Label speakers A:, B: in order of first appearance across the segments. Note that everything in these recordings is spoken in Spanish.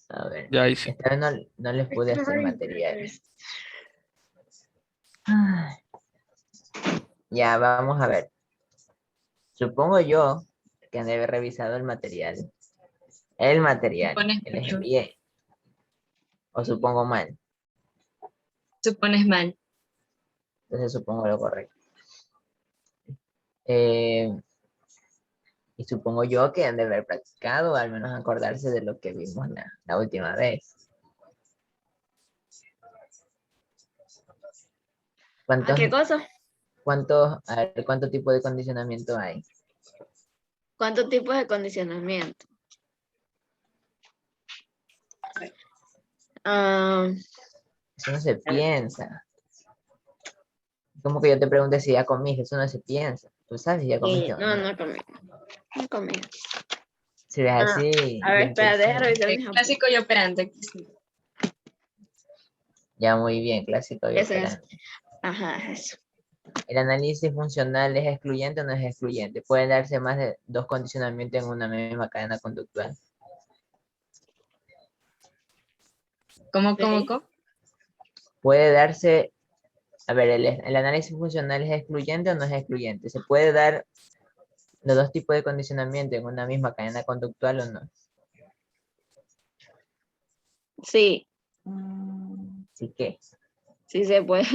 A: A ver,
B: Ya hice.
A: esta vez no les pude hacer materiales. Ay, ya, vamos a ver. Supongo yo que han de haber revisado el material. El material
C: Supones
A: que les
C: mucho.
A: envié. O supongo mal.
C: Supones mal.
A: Entonces supongo lo correcto. Eh, y supongo yo que han de haber practicado, al menos acordarse de lo que vimos la última vez.
D: ¿A qué cosa?
A: A ver, ¿cuánto tipo de condicionamiento hay?
D: ¿Cuántos tipos de condicionamiento? Ah,
A: Eso no se piensa. Como que yo te pregunte si ya comiste, eso no se piensa. Tú sabes si ya comiste o
D: no,
A: no.
D: no comí. No comí.
A: Si ves
D: Ah,
A: así,
D: a ver,
A: bien
D: espera, deja
A: pensado.
D: revisar mis apuntes.
C: Clásico y operante.
A: Ya muy bien, clásico y
D: Eso es.
A: operante.
D: Ajá, eso.
A: ¿El análisis funcional es excluyente o no es excluyente? Puede darse más de dos condicionamientos en una misma cadena conductual.
C: ¿Cómo?
D: Sí.
A: Puede darse, a ver, ¿el análisis funcional es excluyente o no es excluyente? ¿Se puede dar los dos tipos de condicionamiento en una misma cadena conductual o no?
D: Sí,
A: Así que,
D: sí se puede.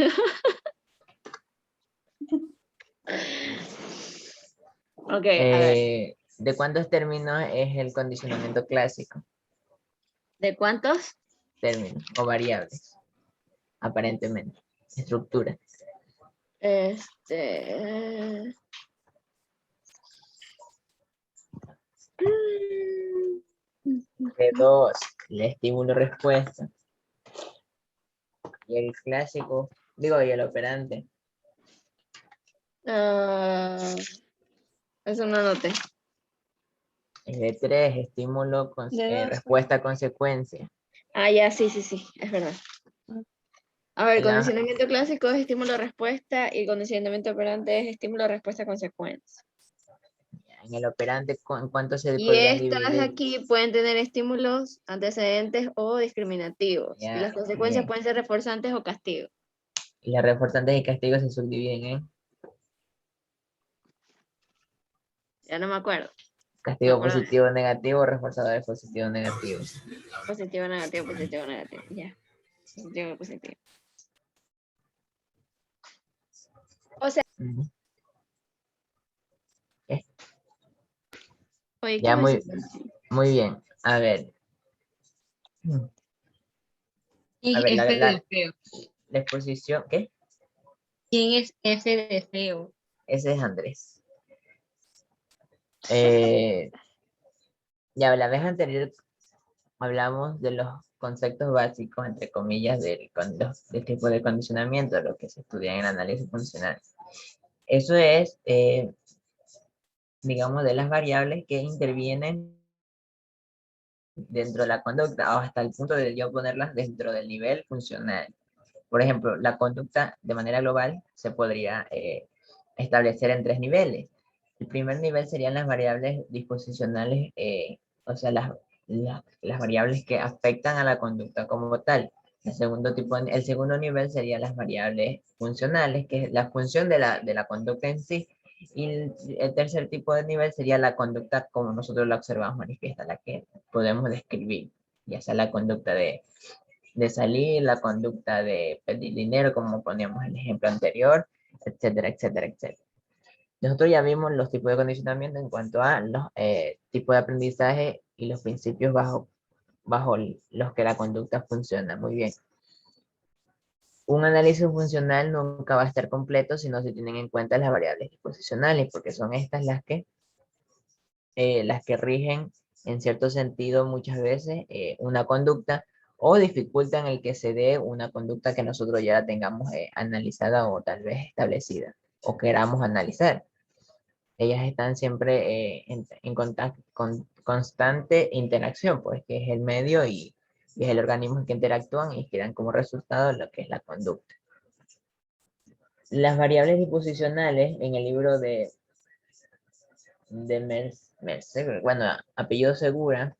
D: Ok, a ver.
A: ¿de cuántos términos es el condicionamiento clásico?
D: ¿De cuántos?
A: Términos o variables, aparentemente. Estructura.
D: Este.
A: De dos, el estímulo-respuesta. Y el clásico, digo, y el operante.
D: ah, eso no noté.
A: Es de tres, estímulo,
D: De dos.
A: respuesta, consecuencia.
D: Ah, ya, sí, sí, sí, es verdad. A ver,
A: En la-
D: condicionamiento clásico es estímulo-respuesta y condicionamiento operante es estímulo-respuesta-consecuencia.
A: en el operante, ¿en cuánto se
D: Y
A: podrían
D: estas
A: dividir?
D: aquí pueden tener estímulos antecedentes o discriminativos. Y
A: Ya,
D: las consecuencias
A: bien.
D: pueden ser reforzantes o castigos.
A: Y las reforzantes y castigos se subdividen en
D: Ya no me acuerdo. Me
A: castigo
D: acuerdo.
A: positivo, negativo, reforzadores positivo, negativo.
D: Positivo, negativo, positivo, negativo. Ya. Positivo, positivo. O sea,
A: Ujú. Ok.
D: oye, ¿qué
A: Ya
D: me
A: muy,
D: hiciste?
A: muy bien. A ver. A
C: ¿Quién
A: ver,
C: es F de feo?
A: la exposición, ¿qué?
C: ¿Quién es F de feo?
A: Ese es Andrés. Eh, ya la vez anterior hablamos de los conceptos básicos, entre comillas, del tipo de condicionamiento, lo que se estudia en el análisis funcional. Eso es, digamos, de las variables que intervienen dentro de la conducta, o hasta el punto de yo ponerlas dentro del nivel funcional. Por ejemplo, la conducta de manera global se podría establecer en tres niveles. El primer nivel serían las variables disposicionales, o sea, las variables que afectan a la conducta como tal. El segundo nivel serían las variables funcionales, que es la función de la conducta en sí. Y el tercer tipo de nivel sería la conducta como nosotros la observamos manifiesta, la que podemos describir, ya sea la conducta de salir, la conducta de pedir dinero, como poníamos el ejemplo anterior, etcétera, etcétera, etcétera. Nosotros ya vimos los tipos de condicionamiento en cuanto a los tipos de aprendizaje y los principios bajo los que la conducta funciona. Muy bien. Un análisis funcional nunca va a estar completo si no se tienen en cuenta las variables disposicionales, porque son estas las que rigen en cierto sentido muchas veces una conducta o dificultan el que se dé una conducta que nosotros ya la tengamos analizada o tal vez establecida o queramos analizar. Ellas están siempre en contacto, con constante interacción, pues que es el medio y es el organismo en que interactúan y que dan como resultado lo que es la conducta. Las variables disposicionales en el libro de bueno, apellido Segura,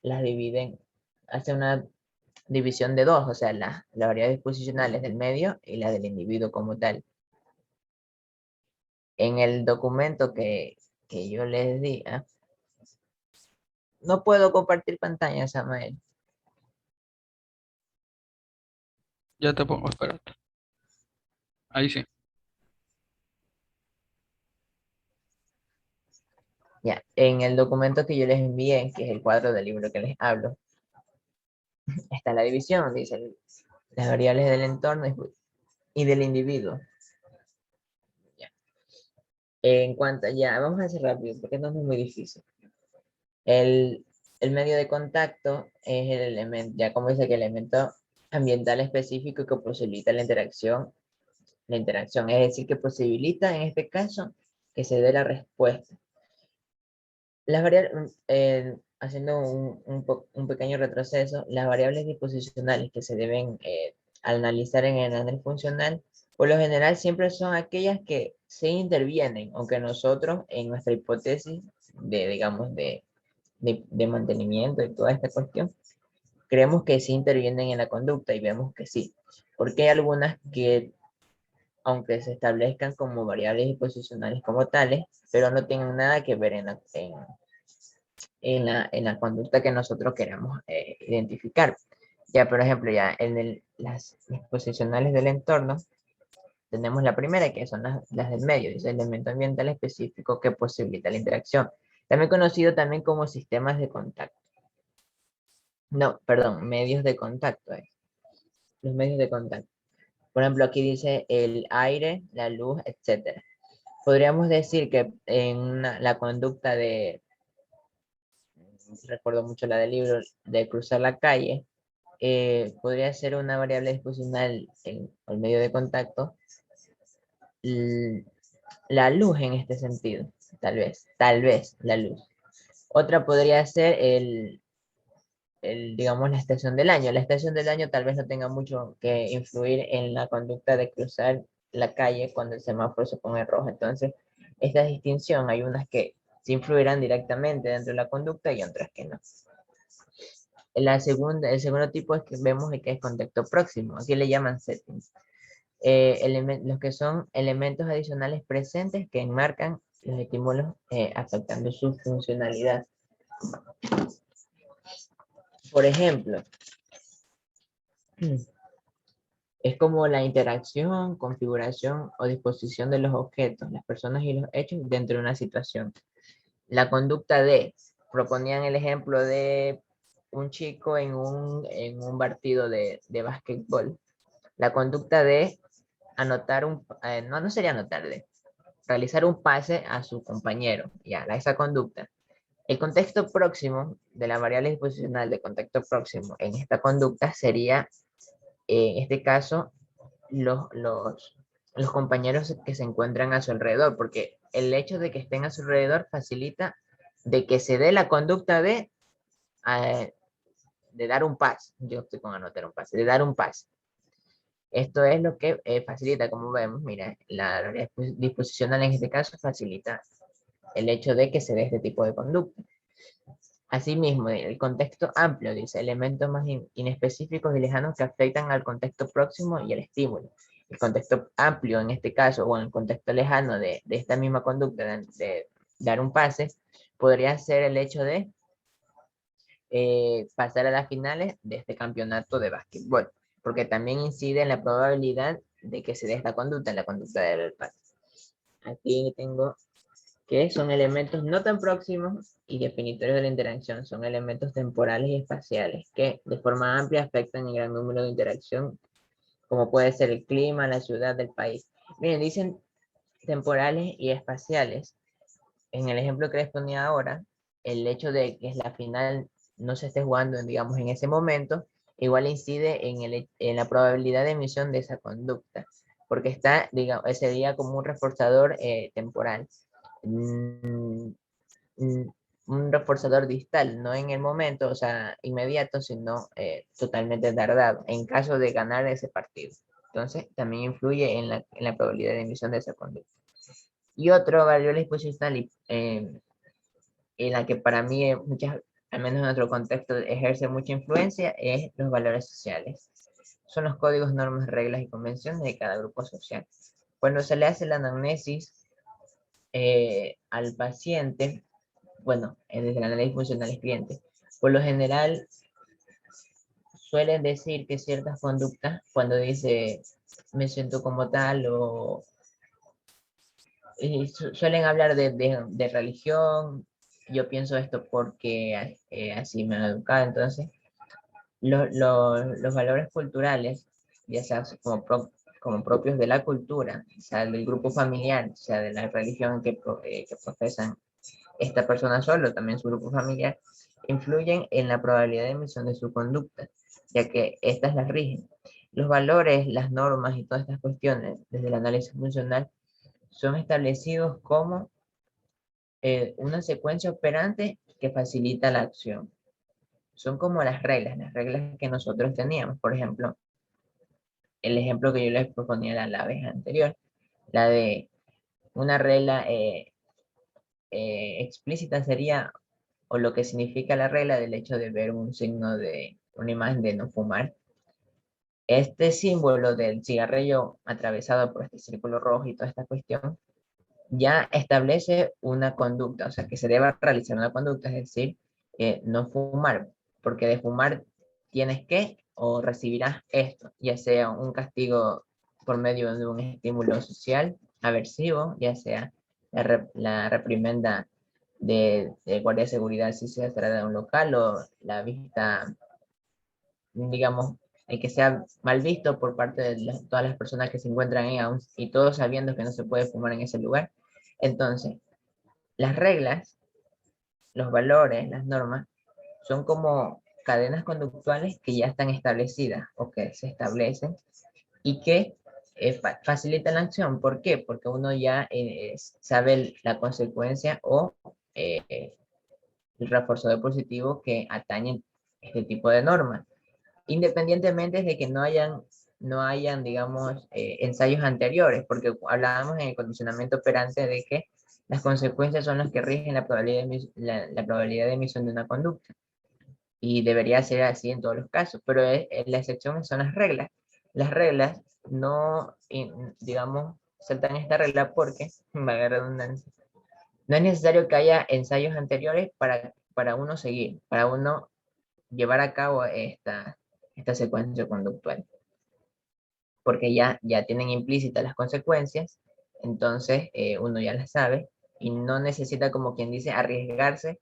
A: las dividen hace una división de dos, o sea, las variables posicionales del medio y la del individuo como tal. En el documento que yo les di, no puedo compartir pantalla, Samuel.
B: Ya te pongo, espérate. Ahí sí.
A: Ya, en el documento que yo les envié, que es el cuadro del libro que les hablo, está la división, dice las variables del entorno y del individuo. Ya. En cuanto, ya, vamos a hacer rápido, porque no es muy difícil. El, el medio de contacto es el elemento, ya como dice que el elemento ambiental específico que posibilita la interacción, es decir, que posibilita en este caso que se dé la respuesta. Las variables, haciendo un pequeño retroceso, las variables disposicionales que se deben analizar en el análisis funcional, por lo general siempre son aquellas que se intervienen, aunque nosotros en nuestra hipótesis de, digamos, de mantenimiento y toda esta cuestión, creemos que sí intervienen en la conducta y vemos que sí, porque hay algunas que, aunque se establezcan como variables disposicionales como tales, pero no tienen nada que ver en la conducta que nosotros queramos identificar. Ya, por ejemplo, ya en las disposicionales del entorno, tenemos la primera, que son las del medio, es el elemento ambiental específico que posibilita la interacción, también conocido también como sistemas de contacto. No, perdón, medios de contacto. Los medios de contacto. Por ejemplo, aquí dice el aire, la luz, etcétera. Podríamos decir que en la conducta de, recuerdo mucho la del libro, de cruzar la calle, podría ser una variable disposicional en el medio de contacto, la luz en este sentido, tal vez la luz. Otra podría ser digamos, la estación del año. La estación del año tal vez no tenga mucho que influir en la conducta de cruzar la calle cuando el semáforo se pone rojo. Entonces, esta distinción, hay unas que sí influirán directamente dentro de la conducta y otras que no. El segundo tipo es que vemos que es contexto próximo. Aquí le llaman settings. Los que son elementos adicionales presentes que enmarcan los estímulos afectando su funcionalidad. Por ejemplo, es como la interacción, configuración o disposición de los objetos, las personas y los hechos dentro de una situación. La conducta de, proponían el ejemplo de un chico en un partido de básquetbol. La conducta de anotar no sería anotar, de realizar un pase a su compañero, ya, esa conducta. El contexto próximo de la variable disposicional de contexto próximo en esta conducta sería, en este caso, los compañeros que se encuentran a su alrededor, porque el hecho de que estén a su alrededor facilita de que se dé la conducta de dar un pase. Yo estoy con anotar un pase, de dar un pase. Esto es lo que facilita, como vemos, mira, la disposicional en este caso facilita el hecho de que se dé este tipo de conducta. Asimismo, el contexto amplio dice elementos más inespecíficos y lejanos que afectan al contexto próximo y el estímulo. El contexto amplio en este caso, o en el contexto lejano de esta misma conducta de dar un pase, podría ser el hecho de pasar a las finales de este campeonato de básquetbol, porque también incide en la probabilidad de que se dé esta conducta, en la conducta del pase. Aquí tengo que son elementos no tan próximos y definitorios de la interacción, son elementos temporales y espaciales que de forma amplia afectan el gran número de interacción, como puede ser el clima, la ciudad, el país. Miren, dicen temporales y espaciales. En el ejemplo que les ponía ahora, el hecho de que la final no se esté jugando, digamos, en ese momento, igual incide en la probabilidad de emisión de esa conducta, porque está, digamos, sería como un reforzador temporal. Mm, un reforzador distal, no en el momento, o sea, inmediato, sino totalmente tardado, en caso de ganar ese partido. Entonces, también influye en la probabilidad de emisión de esa conducta. Y otro variable disposicional en la que para mí al menos en nuestro contexto, ejerce mucha influencia es los valores sociales. Son los códigos, normas, reglas y convenciones de cada grupo social. Cuando se le hace la anamnesis al paciente, bueno, desde el análisis funcional del cliente, por lo general suelen decir que ciertas conductas, cuando dice me siento como tal, o suelen hablar de religión, yo pienso esto porque así me han educado. Entonces los valores culturales, ya sea como propios de la cultura, o sea del grupo familiar, o sea de la religión que profesan esta persona solo, también su grupo familiar, influyen en la probabilidad de emisión de su conducta, ya que estas las rigen. Los valores, las normas y todas estas cuestiones, desde el análisis funcional, son establecidos como una secuencia operante que facilita la acción. Son como las reglas que nosotros teníamos. Por ejemplo, el ejemplo que yo les proponía la vez anterior, la de una regla explícita sería, o lo que significa la regla del hecho de ver un signo de una imagen de no fumar. Este símbolo del cigarrillo atravesado por este círculo rojo y toda esta cuestión ya establece una conducta, o sea, que se deba realizar una conducta, es decir, no fumar, porque de fumar tienes que o recibirás esto, ya sea un castigo por medio de un estímulo social aversivo, ya sea la reprimenda de guardia de seguridad si se trata de un local, o la vista, digamos, el que sea mal visto por parte de todas las personas que se encuentran ahí aún, y todos sabiendo que no se puede fumar en ese lugar. Entonces, las reglas, los valores, las normas, son como cadenas conductuales que ya están establecidas o que se establecen y que facilitan la acción. ¿Por qué? Porque uno ya sabe la consecuencia o el reforzador positivo que atañe este tipo de normas, independientemente de que no hayan, digamos, ensayos anteriores, porque hablábamos en el condicionamiento operante de que las consecuencias son las que rigen la probabilidad de emisión de una conducta, y debería ser así en todos los casos, pero la excepción son las reglas. Las reglas no, digamos, saltan esta regla porque, valga la redundancia, no es necesario que haya ensayos anteriores para uno seguir, para uno llevar a cabo esta secuencia conductual, porque ya tienen implícitas las consecuencias, entonces uno ya las sabe y no necesita, como quien dice, arriesgarse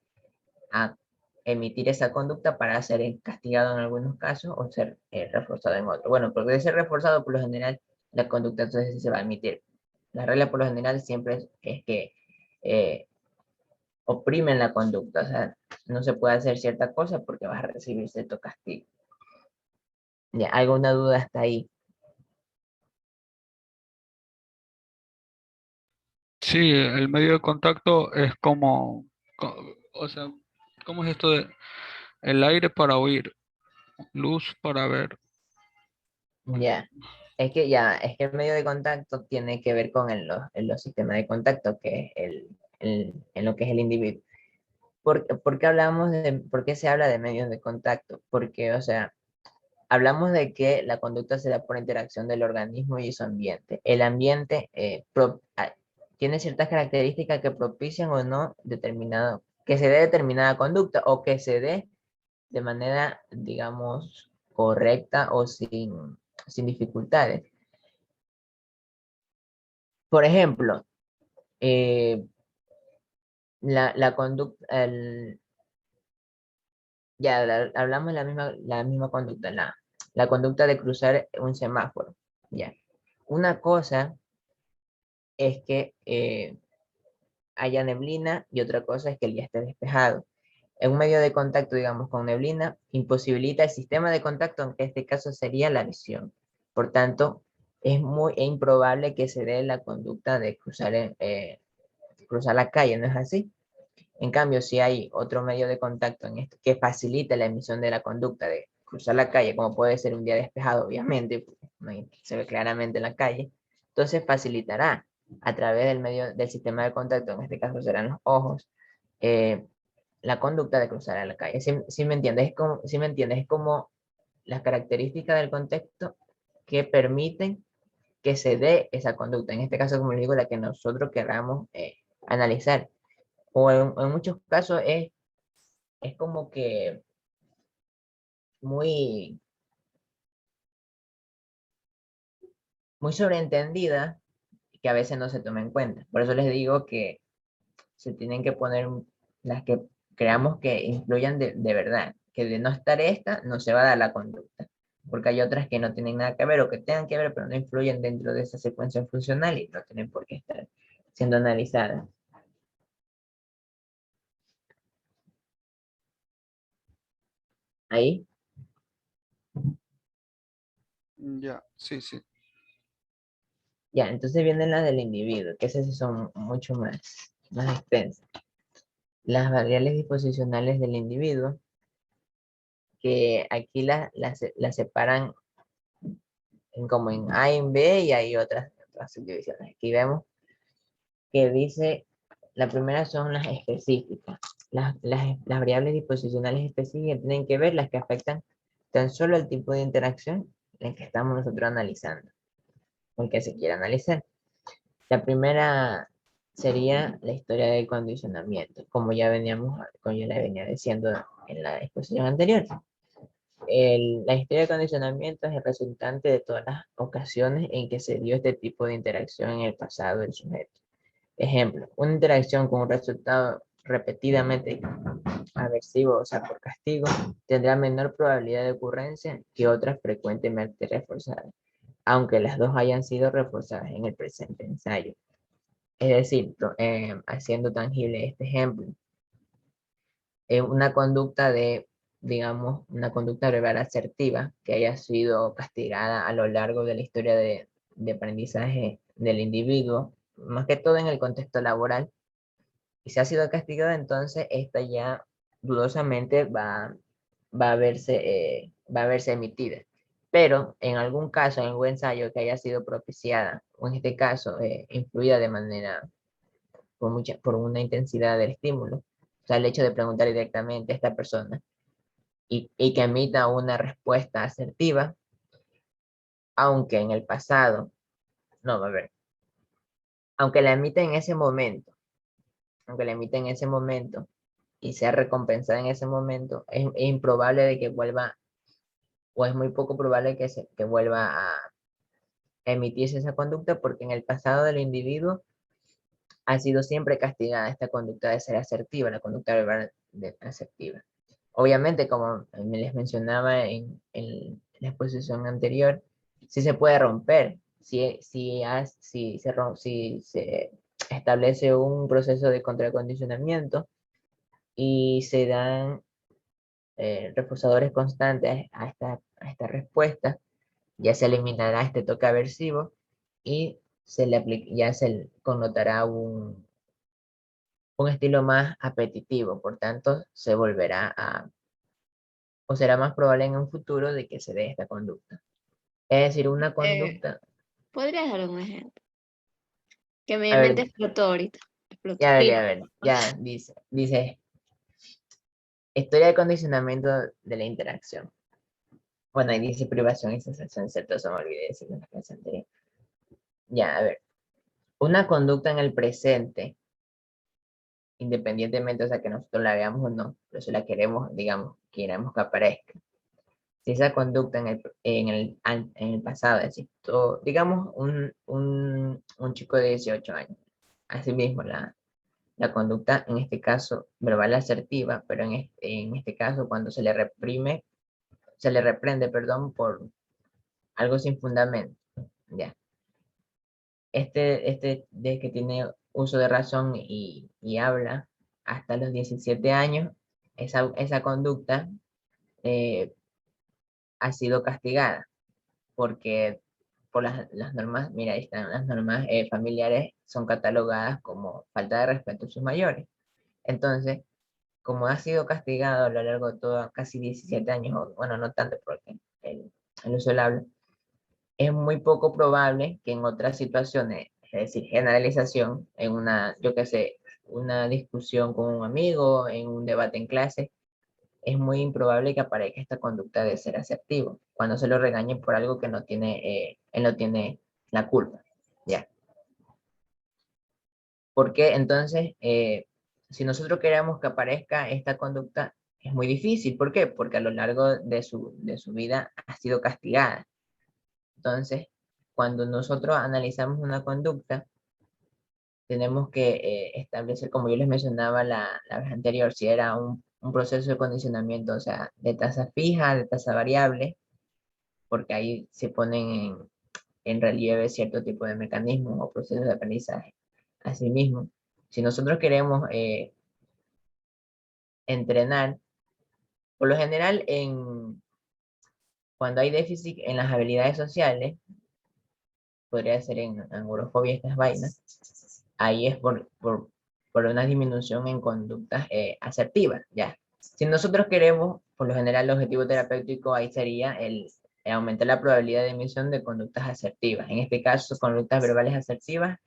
A: a emitir esa conducta para ser castigado en algunos casos o ser reforzado en otros. Bueno, porque de ser reforzado, por lo general, la conducta entonces sí se va a emitir. La regla por lo general siempre es que eh, oprimen la conducta, o sea, no se puede hacer cierta cosa porque vas a recibir cierto castigo. ¿Ya? ¿Alguna duda hasta ahí?
B: Sí, el medio de contacto es como, o sea, ¿cómo es esto de el aire para oír, luz para ver?
A: Ya. Es que el medio de contacto tiene que ver con los sistemas de contacto, que es en lo que es el individuo. ¿Por qué se habla de medios de contacto? Porque, o sea, hablamos de que la conducta se da por interacción del organismo y su ambiente. El ambiente tiene ciertas características que propician o no que se dé determinada conducta, o que se dé de manera, digamos, correcta o sin dificultades. Por ejemplo, eh, la conducta, hablamos de la misma conducta, la conducta de cruzar un semáforo. Ya. Una cosa es que haya neblina y otra cosa es que el día esté despejado. En un medio de contacto, digamos, con neblina, imposibilita el sistema de contacto, en este caso sería la visión. Por tanto, es muy improbable que se dé la conducta de cruzar la calle, ¿no es así? En cambio, si hay otro medio de contacto en esto que facilita la emisión de la conducta de cruzar la calle, como puede ser un día despejado, obviamente, se ve claramente en la calle, entonces facilitará a través del sistema de contacto, en este caso serán los ojos, eh, la conducta de cruzar a la calle. ¿Sí me entiendes? ¿Sí me entiendes? Es como las características del contexto que permiten que se dé esa conducta. En este caso, como les digo, la que nosotros queramos analizar. O en muchos casos es como que muy, muy sobreentendida que a veces no se toma en cuenta. Por eso les digo que se tienen que poner las que creamos que influyan de verdad, que de no estar esta no se va a dar la conducta, porque hay otras que no tienen nada que ver o que tengan que ver, pero no influyen dentro de esa secuencia funcional y no tienen por qué estar siendo analizadas. Ahí,
B: Ya, sí, sí.
A: ya, entonces vienen las del individuo, que esas sí son mucho más extensas. Las variables disposicionales del individuo, que aquí las separan como en A y en B y hay otras subdivisiones. Aquí vemos que dice, la primera son las específicas. Las variables disposicionales específicas tienen que ver las que afectan tan solo el tipo de interacción en que estamos nosotros analizando, o el que se quiere analizar. La primera sería la historia del condicionamiento, como como ya le venía diciendo en la exposición anterior. La historia de condicionamiento es el resultante de todas las ocasiones en que se dio este tipo de interacción en el pasado del sujeto. Ejemplo, una interacción con un resultado repetidamente aversivo, o sea, por castigo, tendrá menor probabilidad de ocurrencia que otras frecuentemente reforzadas, aunque las dos hayan sido reforzadas en el presente ensayo. Es decir, haciendo tangible este ejemplo, una conducta digamos, una conducta verbal asertiva que haya sido castigada a lo largo de la historia de aprendizaje del individuo, más que todo en el contexto laboral, y si ha sido castigada, entonces esta ya dudosamente va a verse emitida. Pero en algún caso, en algún ensayo que haya sido propiciada, o en este caso, influida de manera, por una intensidad del estímulo, o sea, el hecho de preguntar directamente a esta persona y que emita una respuesta asertiva, aunque en el pasado, no, a ver, aunque la emita en ese momento, aunque la emita en ese momento, y sea recompensada en ese momento, es improbable de que vuelva, o es muy poco probable que vuelva a emitirse esa conducta, porque en el pasado del individuo ha sido siempre castigada esta conducta de ser asertiva, la conducta verbal asertiva. Obviamente, como me les mencionaba en la exposición anterior, si se puede romper, si se establece un proceso de contracondicionamiento y se dan reforzadores constantes a esta respuesta, ya se eliminará este toque aversivo y ya se connotará un estilo más apetitivo, por tanto, se volverá o será más probable en un futuro de que se dé esta conducta. Es decir, una conducta,
D: ¿Podrías dar un ejemplo? Que mi
A: a
D: mente
A: ver,
D: explotó ahorita. Explotó.
A: ya dice, historia de condicionamiento de la interacción. Bueno, ahí dice privación y sensación, ¿cierto? Eso me olvidé decir en la clase anterior. Ya, a ver, una conducta en el presente, independientemente, o sea, que nosotros la veamos o no, pero si la queremos, digamos, queremos que aparezca. Si esa conducta en el pasado, es decir, digamos, un chico de 18 años, asimismo, la conducta, en este caso, verbal asertiva, pero en este caso, cuando se le reprende, perdón, por algo sin fundamento, ya. De que tiene uso de razón y habla hasta los 17 años, esa conducta ha sido castigada, porque por las normas, mira, ahí están las normas familiares, son catalogadas como falta de respeto a sus mayores. Entonces, como ha sido castigado a lo largo de todo, casi 17 años, o, bueno, no tanto porque el uso del habla, es muy poco probable que en otras situaciones, es decir, generalización, yo qué sé, una discusión con un amigo, en un debate en clase, es muy improbable que aparezca esta conducta de ser asertivo, cuando se lo regañe por algo que no tiene, él no tiene la culpa. ¿Ya? Porque entonces, si nosotros queremos que aparezca esta conducta, es muy difícil. ¿Por qué? Porque a lo largo de su vida ha sido castigada. Entonces, cuando nosotros analizamos una conducta, tenemos que establecer, como yo les mencionaba la vez anterior, si era un proceso de condicionamiento, o sea, de tasa fija, de tasa variable, porque ahí se ponen en relieve cierto tipo de mecanismos o procesos de aprendizaje. Asimismo, si nosotros queremos entrenar, por lo general, cuando hay déficit en las habilidades sociales, podría ser en agorafobia, estas vainas, ahí es por una disminución en conductas asertivas, ¿ya? Si nosotros queremos, por lo general, el objetivo terapéutico ahí sería el aumentar la probabilidad de emisión de conductas asertivas. En este caso, conductas verbales asertivas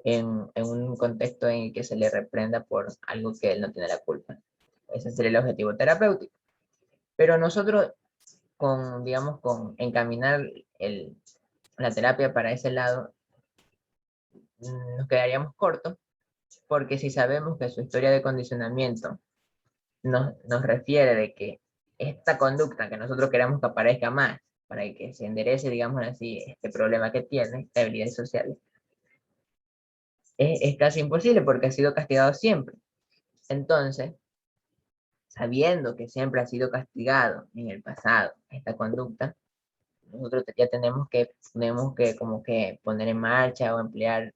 A: en un contexto en el que se le reprenda por algo que él no tiene la culpa. Ese sería el objetivo terapéutico. Pero nosotros, digamos, con encaminar la terapia para ese lado, nos quedaríamos cortos, porque si sabemos que su historia de condicionamiento nos refiere de que esta conducta que nosotros queremos que aparezca más, para que se enderece, digamos así, este problema que tiene, de habilidades sociales, es casi imposible porque ha sido castigado siempre. Entonces, sabiendo que siempre ha sido castigado en el pasado esta conducta, nosotros ya tenemos que como que poner en marcha o emplear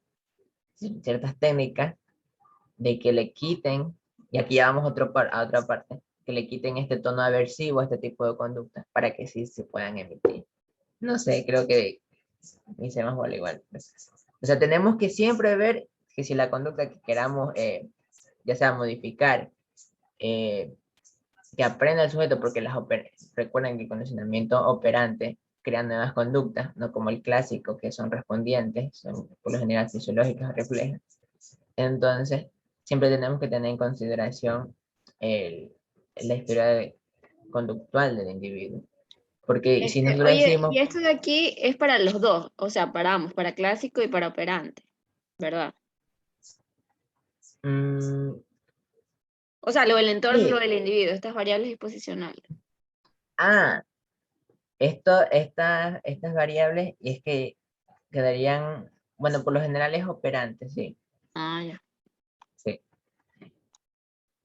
A: ciertas técnicas de que le quiten, y aquí ya vamos a otra parte, que le quiten este tono aversivo a este tipo de conductas para que sí se puedan emitir. No sé, creo que hice más igual. O sea, tenemos que siempre ver que si la conducta que queramos, ya sea modificar, que aprenda el sujeto, porque recuerden que el condicionamiento operante crea nuevas conductas, no como el clásico, que son respondientes, son por lo general fisiológicas o reflejas. Entonces, siempre tenemos que tener en consideración la historia conductual del individuo. Porque si nosotros
D: Oye,
A: decimos,
D: y esto de aquí es para los dos, o sea, para ambos, para clásico y para operante, ¿verdad?
A: mm,
D: O sea, lo del entorno y lo
A: sí,
D: del individuo, estas variables disposicionales.
A: ah, estas variables, y es que quedarían, bueno, por lo general es operante, sí,
D: Ah, ya.
A: sí.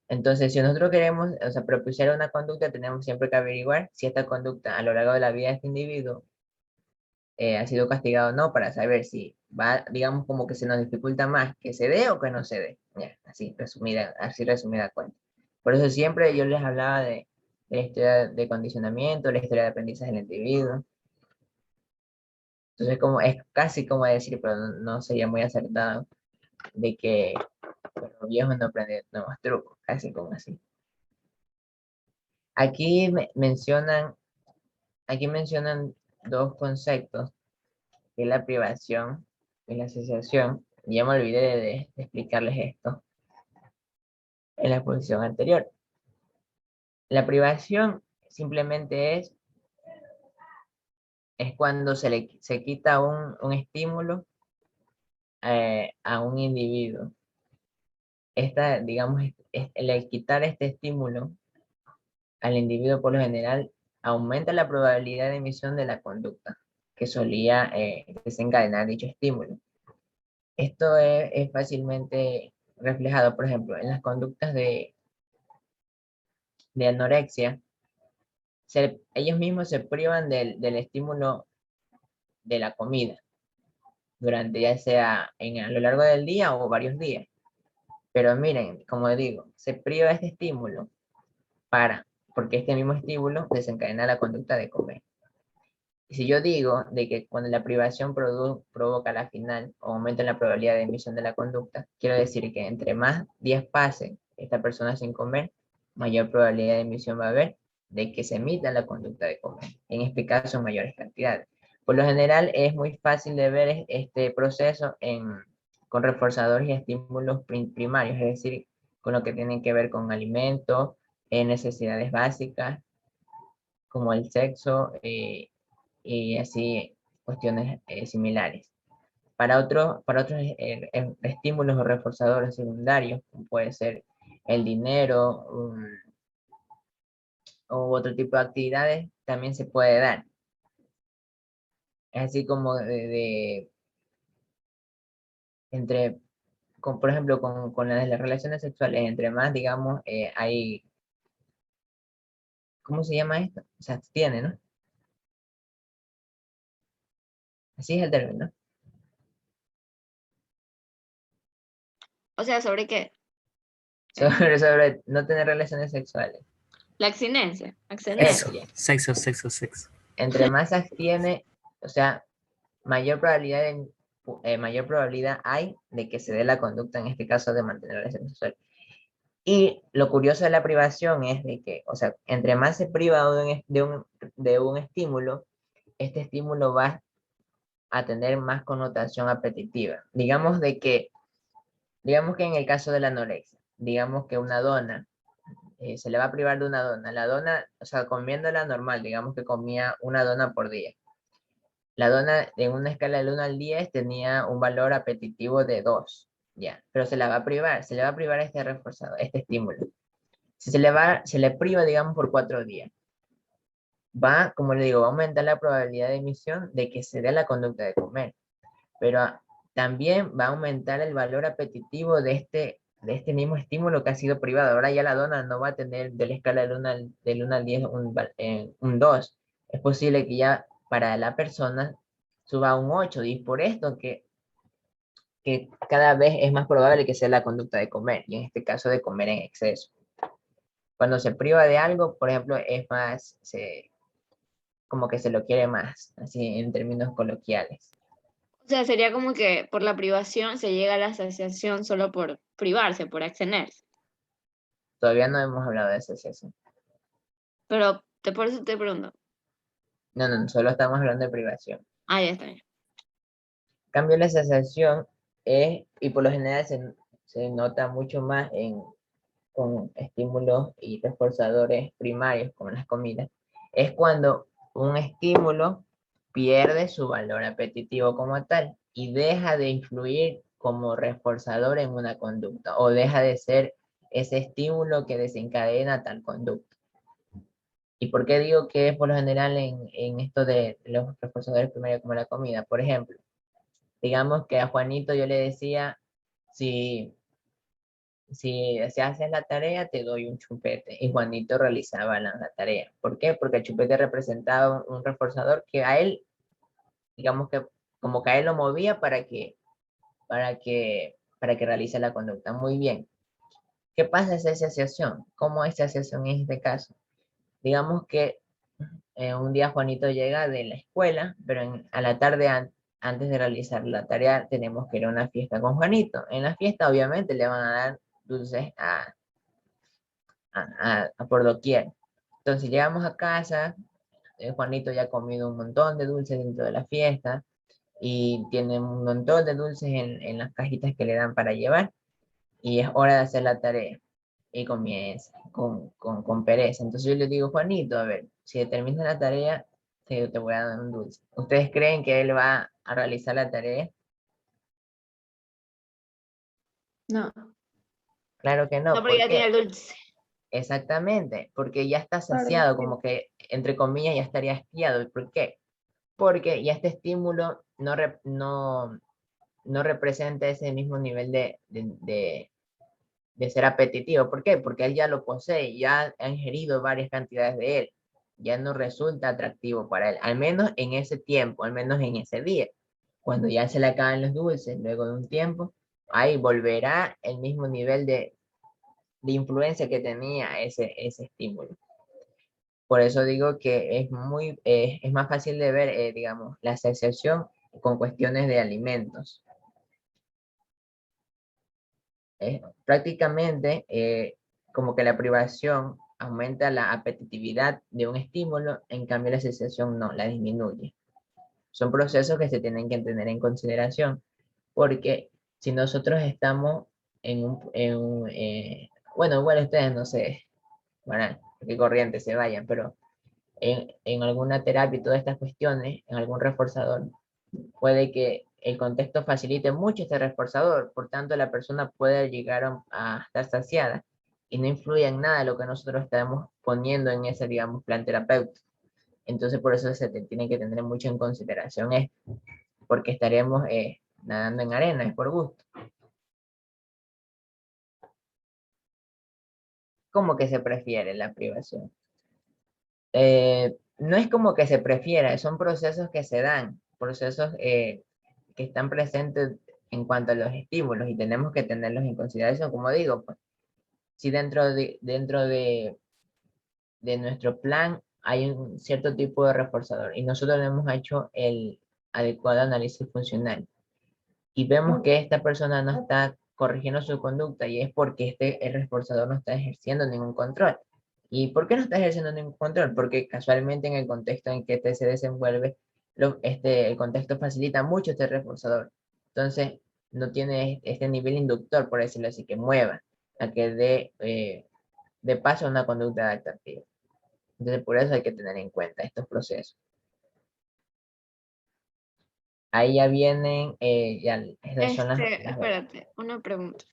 A: Entonces, si nosotros queremos, o sea, propiciar una conducta, tenemos siempre que averiguar si esta conducta a lo largo de la vida de este individuo ha sido castigado o no, para saber si va, digamos, como que se nos dificulta más que se dé o que no se dé. Ya, así resumida cuenta. Por eso siempre yo les hablaba de la historia de condicionamiento, la historia de aprendizaje del individuo. Entonces, es casi como decir, pero no sería muy acertado, de que los viejos no aprenden nuevos trucos, casi como así. Aquí mencionan dos conceptos, que es la privación y la asociación. Ya me olvidé de explicarles esto en la exposición anterior. La privación simplemente es cuando se quita un estímulo a un individuo. Digamos, el quitar este estímulo al individuo por lo general aumenta la probabilidad de emisión de la conducta que solía desencadenar dicho estímulo. Esto es fácilmente reflejado, por ejemplo, en las conductas de anorexia. Ellos mismos se privan del estímulo de la comida, durante ya sea a lo largo del día o varios días. Pero miren, como digo, se priva de este estímulo porque este mismo estímulo desencadena la conducta de comer. Y si yo digo de que cuando la privación provoca la final o aumenta la probabilidad de emisión de la conducta, quiero decir que entre más días pasen esta persona sin comer, mayor probabilidad de emisión va a haber de que se emita la conducta de comer, en este caso en mayores cantidades. Por lo general es muy fácil de ver este proceso con reforzadores y estímulos primarios, es decir, con lo que tienen que ver con alimentos, necesidades básicas, como el sexo, y así cuestiones similares. Para otros estímulos o reforzadores secundarios, como puede ser el dinero u otro tipo de actividades, también se puede dar. Es así como por ejemplo, con las relaciones sexuales, entre más, digamos, hay, ¿cómo se llama esto? Se abstiene, ¿no? Así es el término, ¿no?
D: O sea, ¿sobre qué?
A: Sobre no tener relaciones sexuales.
D: La abstinencia.
A: Eso.
D: Abstenerse.
E: Sexo, sexo, sexo.
A: Entre más se abstiene, o sea, mayor probabilidad hay de que se dé la conducta, en este caso, de mantener relaciones sexuales. Y lo curioso de la privación es de que, o sea, entre más se priva de un estímulo, este estímulo va a tener más connotación apetitiva. Digamos que en el caso de la anorexia, digamos que una dona, se le va a privar de una dona. La dona, o sea, comiéndola normal, digamos que comía una dona por día. La dona en una escala del 1 al 10 tenía un valor apetitivo de 2, ya, pero se le va a privar este reforzado, este estímulo. Si se le priva, digamos, por 4 días, como le digo, va a aumentar la probabilidad de emisión de que se dé la conducta de comer, pero también va a aumentar el valor apetitivo de este mismo estímulo que ha sido privado. Ahora ya la dona no va a tener de la escala del 1 al 10 un 2. Es posible que ya para la persona suba a un 8, y por esto que cada vez es más probable que sea la conducta de comer, y en este caso de comer en exceso. Cuando se priva de algo, por ejemplo, es más, como que se lo quiere más, así en términos coloquiales.
D: O sea, sería como que por la privación se llega a la saciación solo por privarse, por abstenerse.
A: Todavía no hemos hablado de ese exceso.
D: Pero por eso te pregunto.
A: No, no, solo estamos hablando de privación.
D: Ah, ya está bien.
A: En cambio, la saciación es, y por lo general se nota mucho más con estímulos y reforzadores primarios, como las comidas, es cuando un estímulo pierde su valor apetitivo como tal y deja de influir como reforzador en una conducta, o deja de ser ese estímulo que desencadena tal conducta. ¿Y por qué digo que es por lo general en esto de los reforzadores primarios como la comida? Por ejemplo, digamos que a Juanito yo le decía, si haces la tarea, te doy un chupete. Y Juanito realizaba la tarea. ¿Por qué? Porque el chupete representaba un reforzador que a él, digamos que como que a él lo movía para que realice la conducta. Muy bien. ¿Qué pasa esa asociación? ¿Cómo es esa asociación en este caso? Digamos que un día Juanito llega de la escuela, pero a la tarde antes de realizar la tarea tenemos que ir a una fiesta con Juanito. En la fiesta obviamente le van a dar dulces a por doquier. Entonces llegamos a casa, Juanito ya ha comido un montón de dulces dentro de la fiesta y tiene un montón de dulces en las cajitas que le dan para llevar, y es hora de hacer la tarea. Y comienza con pereza. Entonces yo le digo, Juanito, a ver, si terminas la tarea, te voy a dar un dulce. ¿Ustedes creen que él va a realizar la tarea?
D: No.
A: Claro que
D: No,
A: no.
D: porque
A: ¿Por
D: ya tiene
A: qué?
D: el dulce.
A: Exactamente, porque ya está saciado, como que, entre comillas, ya estaría hastiado. ¿Por qué? Porque ya este estímulo no representa ese mismo nivel de ser apetitivo. ¿Por qué? Porque él ya lo posee, ya ha ingerido varias cantidades de él, ya no resulta atractivo para él, al menos en ese tiempo, al menos en ese día. Cuando ya se le acaban los dulces, luego de un tiempo, ahí volverá el mismo nivel de influencia que tenía ese estímulo. Por eso digo que es más fácil de ver, digamos, la asociación con cuestiones de alimentos. Prácticamente, como que la privación aumenta la apetitividad de un estímulo, en cambio la asociación no, la disminuye. Son procesos que se tienen que tener en consideración, porque si nosotros estamos bueno, igual ustedes no sé, bueno, qué corriente se vayan, pero en alguna terapia y todas estas cuestiones, en algún reforzador, puede que el contexto facilite mucho este reforzador, por tanto la persona puede llegar a estar saciada y no influye en nada de lo que nosotros estamos poniendo en ese, digamos, plan terapéutico. Entonces por eso se tiene que tener mucho en consideración esto, porque estaremos nadando en arena, es por gusto. ¿Cómo que se prefiere la privación? No es como que se prefiera, son procesos que se dan, procesos que están presentes en cuanto a los estímulos y tenemos que tenerlos en consideración, como digo, pues, si dentro de nuestro plan hay un cierto tipo de reforzador y nosotros le hemos hecho el adecuado análisis funcional y vemos que esta persona no está corrigiendo su conducta y es porque el reforzador no está ejerciendo ningún control. ¿Y por qué no está ejerciendo ningún control? Porque casualmente en el contexto en que este se desenvuelve, el contexto facilita mucho este reforzador. Entonces, no tiene este nivel inductor, por decirlo así, que mueva, a que dé paso a una conducta adaptativa. Entonces, por eso hay que tener en cuenta estos procesos. Ahí ya vienen, estas son las
D: Espérate, una pregunta.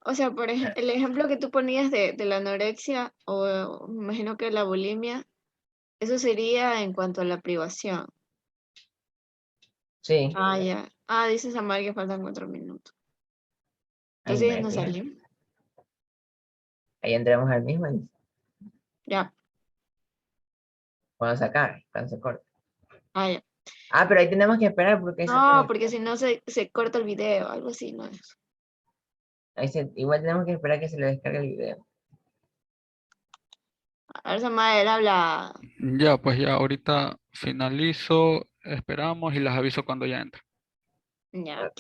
D: O sea, por ejemplo, el ejemplo que tú ponías de la anorexia o me imagino que la bulimia, eso sería en cuanto a la privación.
A: Sí,
D: Ah, ya. Ah, dice Samar que faltan 4 minutos.
A: ahí
D: Entonces ya
A: me
D: no
A: fijé.
D: salió.
A: Ahí entramos al mismo y
D: Ya.
A: cuando se acabe, cuando se corte.
D: Ah, ya.
A: Ah, pero ahí tenemos que esperar porque
D: No, porque si no se corta el video, algo así, ¿no?
A: igual tenemos que esperar que se le descargue el video.
D: A ver, Samar, habla.
B: Ya, pues ya ahorita finalizo, esperamos y las aviso cuando ya entre.
D: Ya.